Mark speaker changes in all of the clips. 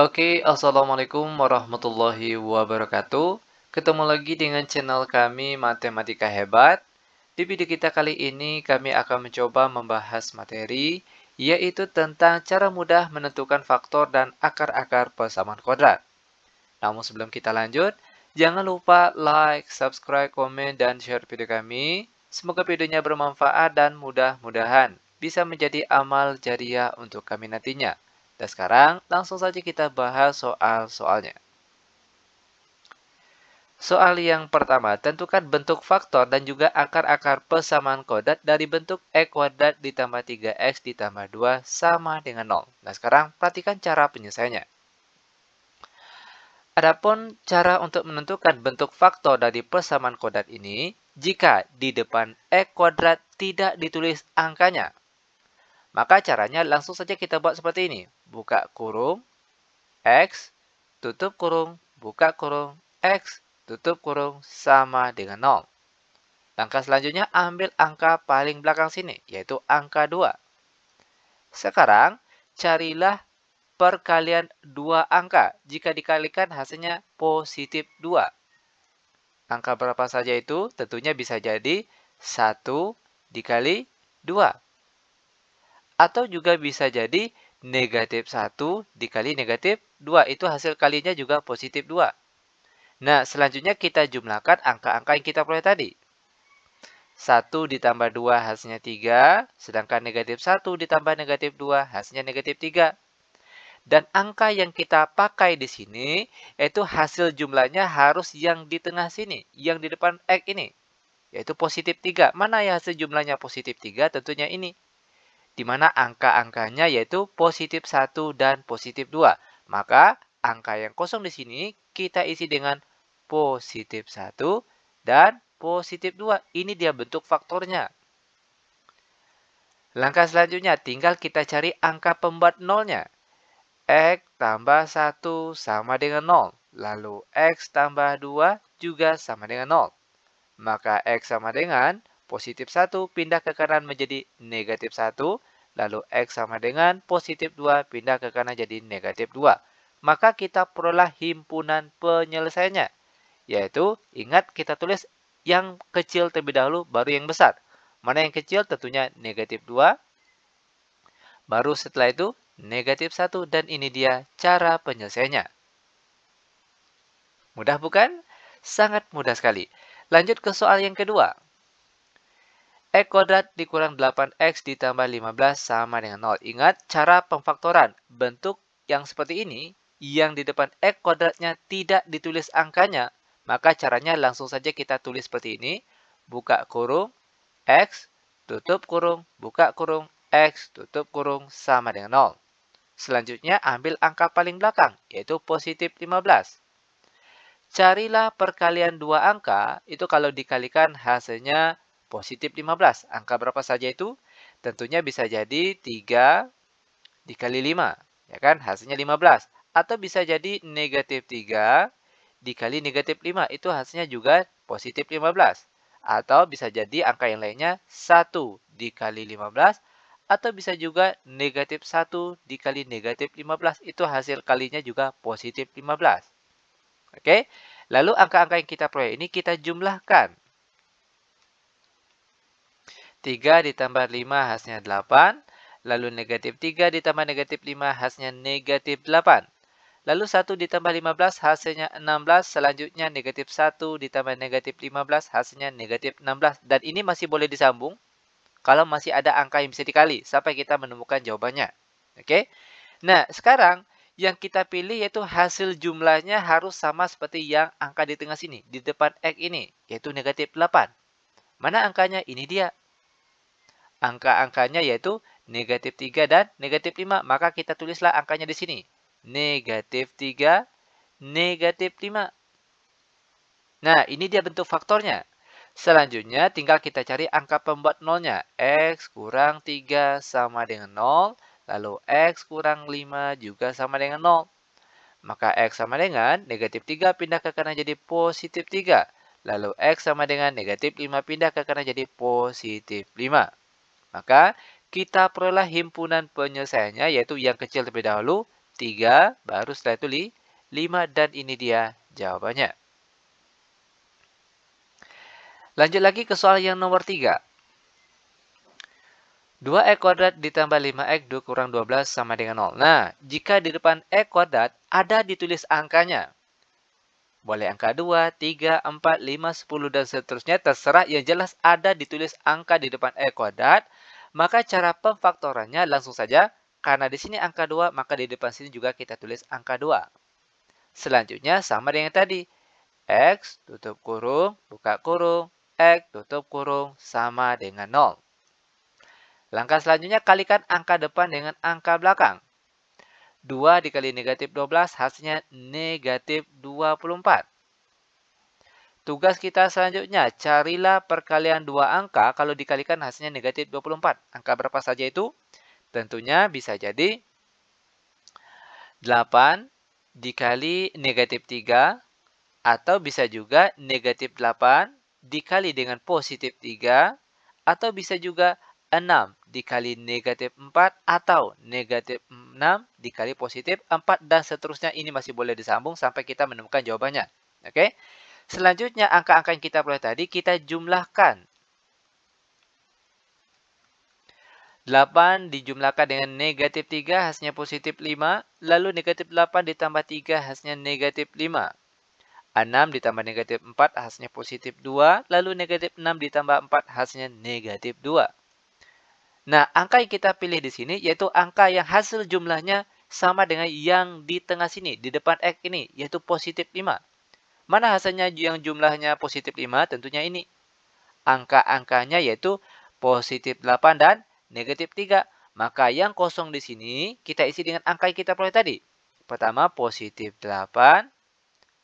Speaker 1: Oke, Assalamualaikum warahmatullahi wabarakatuh. Ketemu lagi dengan channel kami Matematika Hebat. Di video kita kali ini kami akan mencoba membahas materi, yaitu tentang cara mudah menentukan faktor dan akar-akar persamaan kuadrat. Namun sebelum kita lanjut, jangan lupa like, subscribe, komen, dan share video kami. Semoga videonya bermanfaat dan mudah-mudahan bisa menjadi amal jariah untuk kami nantinya. Dan sekarang langsung saja kita bahas soal-soalnya. Soal yang pertama, tentukan bentuk faktor dan juga akar-akar persamaan kuadrat dari bentuk X kuadrat ditambah 3X ditambah 2 sama dengan 0. Nah sekarang perhatikan cara penyelesaiannya. Adapun cara untuk menentukan bentuk faktor dari persamaan kuadrat ini, jika di depan X kuadrat tidak ditulis angkanya, maka caranya langsung saja kita buat seperti ini. Buka kurung, X, tutup kurung, buka kurung, X, tutup kurung, sama dengan 0. Langkah selanjutnya ambil angka paling belakang sini, yaitu angka 2. Sekarang, carilah perkalian dua angka. Jika dikalikan hasilnya positif 2. Angka berapa saja itu? Tentunya bisa jadi 1 dikali 2. Atau juga bisa jadi negatif 1 dikali negatif 2. Itu hasil kalinya juga positif 2. Nah, selanjutnya kita jumlahkan angka-angka yang kita peroleh tadi. 1 ditambah 2 hasilnya 3, sedangkan negatif 1 ditambah negatif 2 hasilnya negatif 3. Dan angka yang kita pakai di sini, yaitu hasil jumlahnya harus yang di tengah sini, yang di depan X ini, yaitu positif 3. Mana yang hasil jumlahnya positif 3? Tentunya ini. Di mana angka-angkanya yaitu positif 1 dan positif 2. Maka angka yang kosong di sini kita isi dengan positif 1 dan positif 2. Ini dia bentuk faktornya. Langkah selanjutnya tinggal kita cari angka pembuat nolnya. X tambah 1 sama dengan 0. Lalu X tambah 2 juga sama dengan 0. Maka X sama dengan positif 1 pindah ke kanan menjadi negatif 1. Lalu X sama dengan positif 2 pindah ke kanan jadi negatif 2. Maka kita peroleh himpunan penyelesaiannya. Yaitu, ingat kita tulis yang kecil terlebih dahulu baru yang besar. Mana yang kecil? Tentunya negatif 2. Baru setelah itu negatif 1 dan ini dia cara penyelesaiannya. Mudah bukan? Sangat mudah sekali. Lanjut ke soal yang kedua. X kuadrat dikurang 8X ditambah 15 sama dengan 0. Ingat cara pemfaktoran. Bentuk yang seperti ini, yang di depan X kuadratnya tidak ditulis angkanya, maka caranya langsung saja kita tulis seperti ini. Buka kurung, X, tutup kurung, buka kurung, X, tutup kurung, sama dengan 0. Selanjutnya ambil angka paling belakang, yaitu positif 15. Carilah perkalian dua angka, itu kalau dikalikan hasilnya positif 15. Angka berapa saja itu? Tentunya bisa jadi 3 dikali 5. Ya kan? Hasilnya 15. Atau bisa jadi negatif 3 dikali negatif 5. Itu hasilnya juga positif 15. Atau bisa jadi angka yang lainnya 1 dikali 15. Atau bisa juga negatif 1 dikali negatif 15. Itu hasil kalinya juga positif 15. Oke, lalu angka-angka yang kita peroleh ini kita jumlahkan. 3 ditambah 5 hasilnya 8. Lalu negatif 3 ditambah negatif 5 hasilnya negatif 8. Lalu 1 ditambah 15 hasilnya 16. Selanjutnya negatif 1 ditambah negatif 15 hasilnya negatif 16. Dan ini masih boleh disambung kalau masih ada angka yang bisa dikali sampai kita menemukan jawabannya. Oke. Nah, sekarang yang kita pilih yaitu hasil jumlahnya harus sama seperti yang angka di tengah sini, di depan X ini, yaitu negatif 8. Mana angkanya? Ini dia. Angka-angkanya yaitu negatif 3 dan negatif 5. Maka kita tulislah angkanya di sini. Negatif 3, negatif 5. Nah, ini dia bentuk faktornya. Selanjutnya tinggal kita cari angka pembuat nolnya. X kurang 3 sama dengan 0. Lalu X kurang 5 juga sama dengan 0. Maka X sama dengan negatif 3 pindah ke kanan jadi positif 3. Lalu X sama dengan negatif 5 pindah ke kanan jadi positif 5. Maka kita peroleh himpunan penyelesaiannya yaitu yang kecil terlebih dahulu 3, baru setelah itu 5, dan ini dia jawabannya. Lanjut lagi ke soal yang nomor 3. 2x kuadrat ditambah 5x kurang 12 sama dengan 0. Nah, jika di depan x kuadrat ada ditulis angkanya. Boleh angka 2, 3, 4, 5, 10, dan seterusnya. Terserah, yang jelas ada ditulis angka di depan x kuadrat. Maka cara pemfaktorannya langsung saja. Karena di sini angka 2, maka di depan sini juga kita tulis angka 2. Selanjutnya sama dengan tadi. X tutup kurung, buka kurung, X tutup kurung sama dengan 0. Langkah selanjutnya kalikan angka depan dengan angka belakang. 2 dikali negatif 12 hasilnya negatif 24. Tugas kita selanjutnya, carilah perkalian dua angka kalau dikalikan hasilnya negatif 24. Angka berapa saja itu? Tentunya bisa jadi 8 dikali negatif 3, atau bisa juga negatif 8 dikali dengan positif 3, atau bisa juga 6 dikali negatif 4, atau negatif 6 dikali positif 4, dan seterusnya. Ini masih boleh disambung sampai kita menemukan jawabannya. Oke? Selanjutnya, angka-angka yang kita peroleh tadi kita jumlahkan. 8 dijumlahkan dengan negatif 3 hasilnya positif 5, lalu negatif 8 ditambah 3 hasilnya negatif 5. 6 ditambah negatif 4 hasilnya positif 2, lalu negatif 6 ditambah 4 hasilnya negatif 2. Nah, angka yang kita pilih di sini yaitu angka yang hasil jumlahnya sama dengan yang di tengah sini, di depan X ini, yaitu positif 5. Mana hasilnya yang jumlahnya positif 5? Tentunya ini. Angka-angkanya yaitu positif 8 dan negatif 3. Maka yang kosong di sini kita isi dengan angka yang kita peroleh tadi. Pertama positif 8,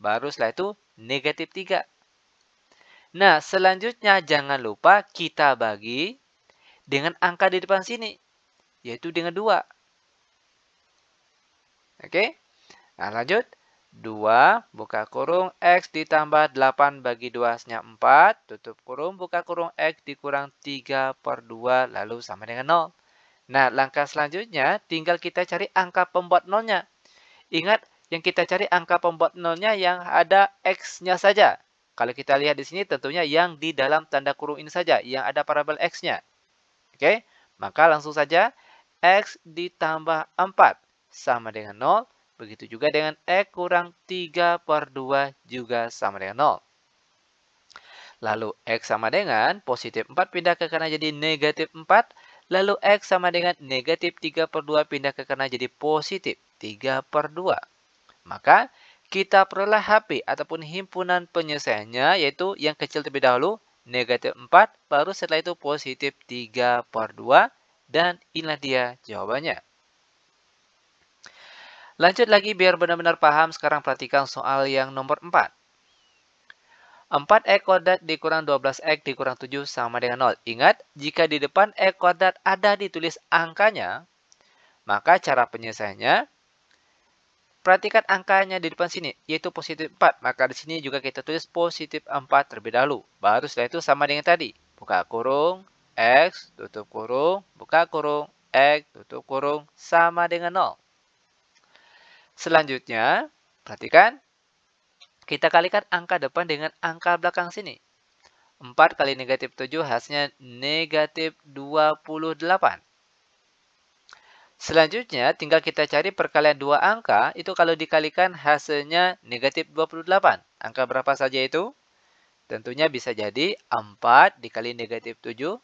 Speaker 1: baru setelah itu negatif 3. Nah, selanjutnya jangan lupa kita bagi dengan angka di depan sini, yaitu dengan 2. Oke? Nah, lanjut. 2, buka kurung, X ditambah 8 bagi 2 hasilnya 4, tutup kurung, buka kurung, X dikurang 3 per 2, lalu sama dengan 0. Nah, langkah selanjutnya tinggal kita cari angka pembuat nolnya. Ingat, yang kita cari angka pembuat nolnya yang ada X-nya saja. Kalau kita lihat di sini tentunya yang di dalam tanda kurung ini saja, yang ada parabel X-nya. Oke, maka langsung saja X ditambah 4 sama dengan 0. Begitu juga dengan X kurang 3 per 2 juga sama dengan 0. Lalu X sama dengan positif 4 pindah ke kanan jadi negatif 4. Lalu X sama dengan negatif 3 per 2 pindah ke kanan jadi positif 3 per 2. Maka kita peroleh HP ataupun himpunan penyelesaiannya yaitu yang kecil terlebih dahulu. Negatif 4, baru setelah itu positif 3 per 2, dan inilah dia jawabannya. Lanjut lagi biar benar-benar paham, sekarang perhatikan soal yang nomor 4. 4x kuadrat dikurang 12x dikurang 7 sama dengan 0. Ingat, jika di depan x kuadrat ada ditulis angkanya, maka cara penyelesaiannya, perhatikan angkanya di depan sini, yaitu positif 4. Maka di sini juga kita tulis positif 4 terlebih dahulu. Baru setelah itu sama dengan tadi. Buka kurung, X, tutup kurung, buka kurung, X, tutup kurung, sama dengan 0. Selanjutnya, perhatikan. Kita kalikan angka depan dengan angka belakang sini. 4 kali negatif 7 hasilnya negatif 28. Selanjutnya, tinggal kita cari perkalian dua angka, itu kalau dikalikan hasilnya negatif 28. Angka berapa saja itu? Tentunya bisa jadi 4 dikali negatif 7,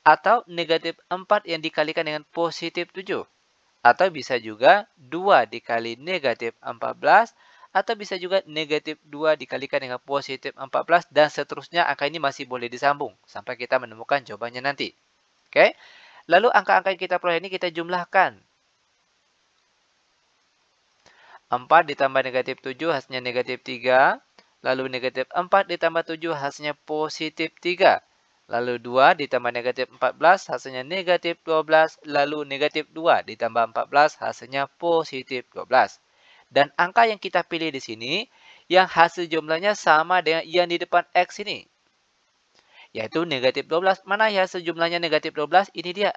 Speaker 1: atau negatif 4 yang dikalikan dengan positif 7. Atau bisa juga 2 dikali negatif 14, atau bisa juga negatif 2 dikalikan dengan positif 14, dan seterusnya. Angka ini masih boleh disambung, sampai kita menemukan jawabannya nanti. Oke? Lalu angka-angka yang kita peroleh ini kita jumlahkan. 4 ditambah negatif 7 hasilnya negatif 3. Lalu negatif 4 ditambah 7 hasilnya positif 3. Lalu 2 ditambah negatif 14 hasilnya negatif 12. Lalu negatif 2 ditambah 14 hasilnya positif 12. Dan angka yang kita pilih di sini, yang hasil jumlahnya sama dengan yang di depan X ini, yaitu negatif 12. Mana ya hasil jumlahnya negatif 12? Ini dia.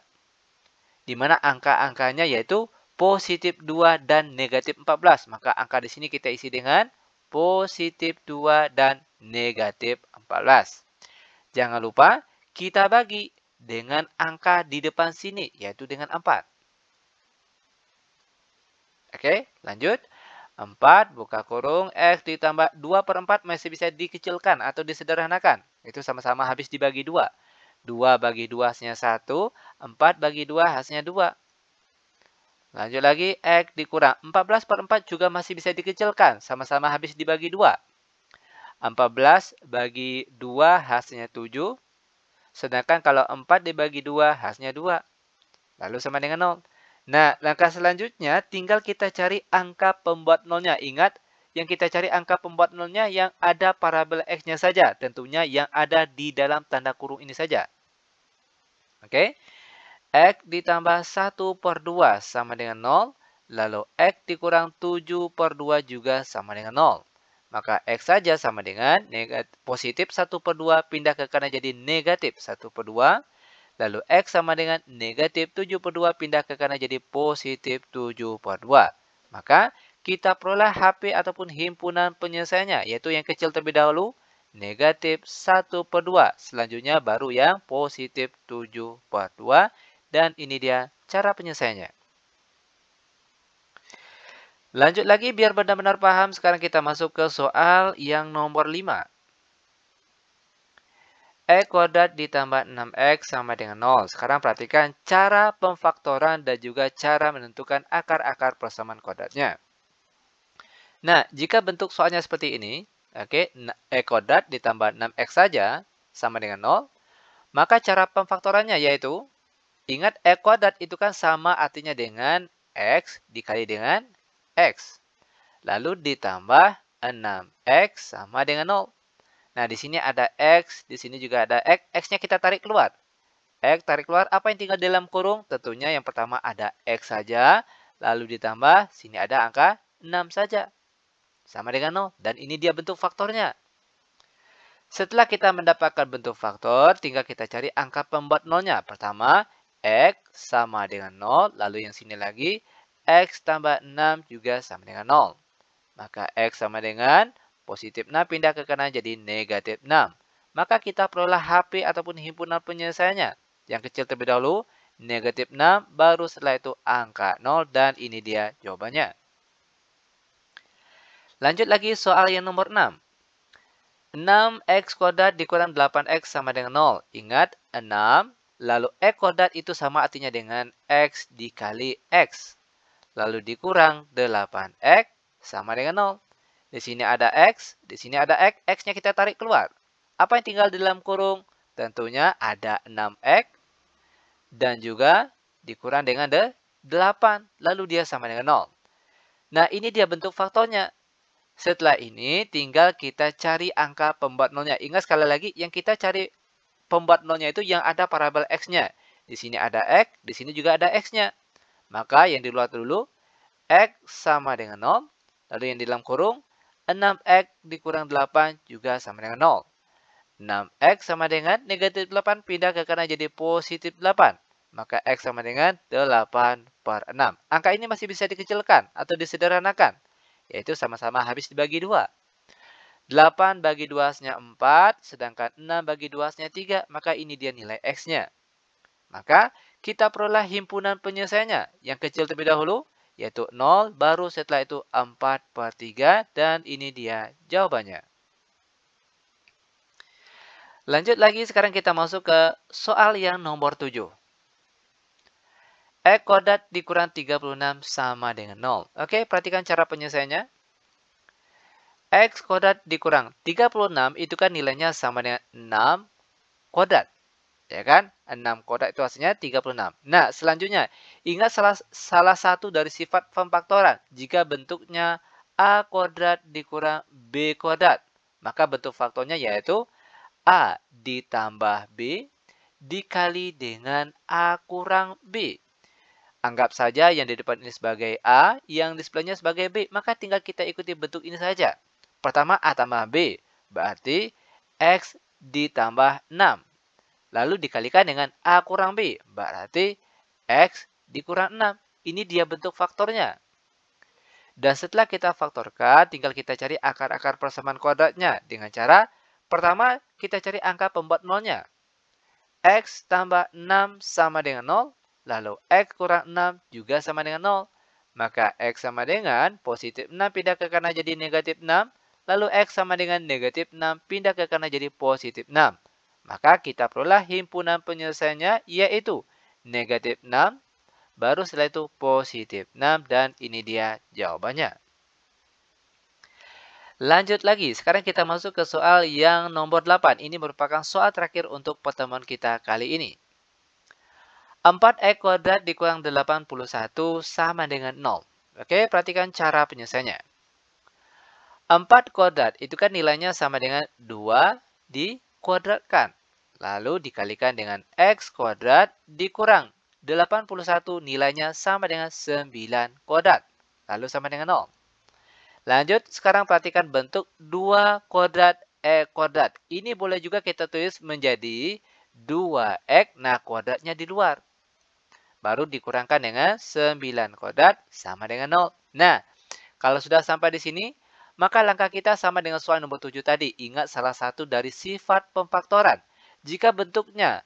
Speaker 1: Di mana angka-angkanya yaitu positif 2 dan negatif 14. Maka angka di sini kita isi dengan positif 2 dan negatif 14. Jangan lupa kita bagi dengan angka di depan sini, yaitu dengan 4. Oke, lanjut. 4 buka kurung X ditambah 2 per 4 masih bisa dikecilkan atau disederhanakan. Itu sama-sama habis dibagi 2. 2 bagi 2 hasilnya 1, 4 bagi 2 hasilnya 2. Lanjut lagi, X dikurang 14 per 4 juga masih bisa dikecilkan. Sama-sama habis dibagi 2. 14 bagi 2 hasilnya 7. Sedangkan kalau 4 dibagi 2 hasilnya 2. Lalu sama dengan 0. Nah, langkah selanjutnya tinggal kita cari angka pembuat nolnya. Ingat, yang kita cari angka pembuat nolnya yang ada parabel X-nya saja. Tentunya yang ada di dalam tanda kurung ini saja. Oke. X ditambah 1 per 2 sama dengan 0. Lalu X dikurang 7 per 2 juga sama dengan 0. Maka X saja sama dengan positif 1 per 2 pindah ke kanan jadi negatif 1 per 2. Lalu X sama dengan negatif 7 per 2 pindah ke kanan jadi positif 7 per 2. Maka kita peroleh HP ataupun himpunan penyelesaiannya, yaitu yang kecil terlebih dahulu, negatif 1 per 2. Selanjutnya baru yang positif 7 per 2. Dan ini dia cara penyelesaiannya. Lanjut lagi biar benar-benar paham, sekarang kita masuk ke soal yang nomor 5. X kuadrat ditambah 6X sama dengan 0. Sekarang perhatikan cara pemfaktoran dan juga cara menentukan akar-akar persamaan kuadratnya. Nah, jika bentuk soalnya seperti ini, oke, X kuadrat ditambah 6X saja sama dengan 0, maka cara pemfaktorannya yaitu, ingat X kuadrat itu kan sama artinya dengan X dikali dengan X. Lalu ditambah 6X sama dengan 0. Nah, di sini ada X, di sini juga ada X. X-nya kita tarik keluar. X tarik keluar, apa yang tinggal di dalam kurung? Tentunya yang pertama ada X saja. Lalu ditambah, sini ada angka 6 saja. Sama dengan 0. Dan ini dia bentuk faktornya. Setelah kita mendapatkan bentuk faktor, tinggal kita cari angka pembuat nolnya. Pertama, X sama dengan 0. Lalu yang sini lagi, X tambah 6 juga sama dengan 0. Maka X sama dengan positif 6 pindah ke kanan jadi negatif 6. Maka kita peroleh HP ataupun himpunan penyelesaiannya. Yang kecil terlebih dahulu, negatif 6, baru setelah itu angka 0, dan ini dia jawabannya. Lanjut lagi soal yang nomor 6. 6X kuadrat dikurang 8X sama dengan 0. Ingat, 6, lalu X kuadrat itu sama artinya dengan X dikali X. Lalu dikurang 8X sama dengan 0. Di sini ada X, di sini ada X. X-nya kita tarik keluar. Apa yang tinggal di dalam kurung? Tentunya ada 6X. Dan juga dikurang dengan 8. Lalu dia sama dengan 0. Nah, ini dia bentuk faktornya. Setelah ini, tinggal kita cari angka pembuat nolnya. Ingat sekali lagi, yang kita cari pembuat nolnya itu yang ada parabel X-nya. Di sini ada X, di sini juga ada X-nya. Maka yang di luar dulu, X sama dengan 0. Lalu yang di dalam kurung, 6X dikurang 8 juga sama dengan 0. 6X sama dengan negatif 8 pindah ke kanan jadi positif 8. Maka X sama dengan 8 per 6. Angka ini masih bisa dikecilkan atau disederhanakan. Yaitu sama-sama habis dibagi 2. 8 bagi 2 hasilnya 4. Sedangkan 6 bagi 2 hasilnya 3. Maka ini dia nilai X-nya. Maka kita peroleh himpunan penyelesaiannya. Yang kecil terlebih dahulu, yaitu 0, baru setelah itu 4 per 3, dan ini dia jawabannya. Lanjut lagi, sekarang kita masuk ke soal yang nomor 7. X kuadrat dikurang 36 sama dengan 0. Oke, perhatikan cara penyelesaiannya. X kuadrat dikurang 36 itu kan nilainya sama dengan 6 kuadrat. Ya kan? 6 kuadrat itu hasilnya 36. Nah, selanjutnya, ingat salah satu dari sifat pemfaktoran. Jika bentuknya A kuadrat dikurang B kuadrat, maka bentuk faktornya yaitu A ditambah B dikali dengan A kurang B. Anggap saja yang di depan ini sebagai A, yang di sebelahnya sebagai B. Maka tinggal kita ikuti bentuk ini saja. Pertama A tambah B, berarti X ditambah 6. Lalu dikalikan dengan A kurang B, berarti X dikurang 6. Ini dia bentuk faktornya. Dan setelah kita faktorkan, tinggal kita cari akar-akar persamaan kuadratnya. Dengan cara, pertama kita cari angka pembuat nolnya. X tambah 6 sama dengan 0. Lalu X kurang 6 juga sama dengan 0. Maka X sama dengan positif 6 pindah ke kanan jadi negatif 6. Lalu X sama dengan negatif 6 pindah ke kanan jadi positif 6. Maka kita peroleh himpunan penyelesaiannya yaitu negatif 6. Baru setelah itu positif 6 dan ini dia jawabannya. Lanjut lagi, sekarang kita masuk ke soal yang nomor 8. Ini merupakan soal terakhir untuk pertemuan kita kali ini. 4x kuadrat dikurang 81 sama dengan 0. Oke, perhatikan cara penyelesaiannya. 4 kuadrat itu kan nilainya sama dengan 2 dikuadratkan. Lalu dikalikan dengan x kuadrat dikurang 81 nilainya sama dengan 9 kuadrat. Lalu sama dengan 0. Lanjut, sekarang perhatikan bentuk 2 kuadrat x kuadrat. Ini boleh juga kita tulis menjadi 2x, nah kuadratnya di luar. Baru dikurangkan dengan 9 kuadrat sama dengan 0. Nah, kalau sudah sampai di sini, maka langkah kita sama dengan soal nomor 7 tadi. Ingat salah satu dari sifat pemfaktoran. Jika bentuknya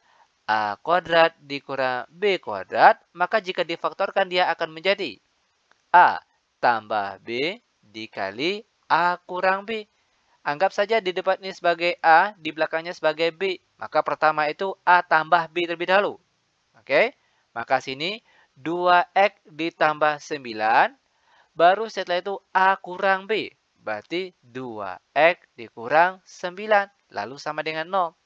Speaker 1: A kuadrat dikurang B kuadrat, maka jika difaktorkan dia akan menjadi A tambah B dikali A kurang B. Anggap saja di depan ini sebagai A, di belakangnya sebagai B. Maka pertama itu A tambah B terlebih dahulu. Oke, maka sini 2x ditambah 9, baru setelah itu A kurang B. Berarti 2x dikurang 9, lalu sama dengan 0.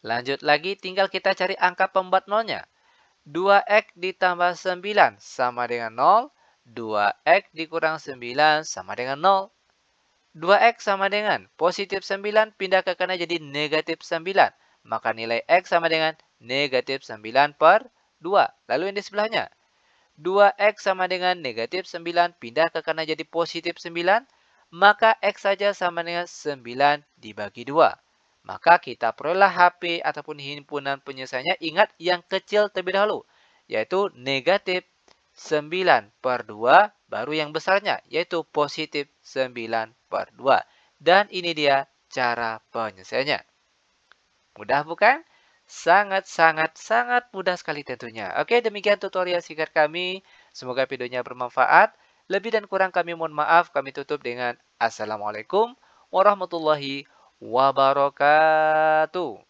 Speaker 1: Lanjut lagi, tinggal kita cari angka pembuat nolnya. 2x ditambah 9 sama dengan 0. 2x dikurang 9 sama dengan 0. 2x sama dengan positif 9 pindah ke kanan jadi negatif 9. Maka nilai x sama dengan negatif 9 per 2. Lalu yang di sebelahnya. 2x sama dengan negatif 9 pindah ke kanan jadi positif 9. Maka x saja sama dengan 9 dibagi 2. Maka kita peroleh HP ataupun himpunan penyelesaiannya. Ingat yang kecil terlebih dahulu. Yaitu negatif 9 per 2. Baru yang besarnya. Yaitu positif 9 per 2. Dan ini dia cara penyelesaiannya. Mudah bukan? Sangat mudah sekali tentunya. Oke, demikian tutorial singkat kami. Semoga videonya bermanfaat. Lebih dan kurang kami mohon maaf. Kami tutup dengan Assalamualaikum warahmatullahi wabarakatuh.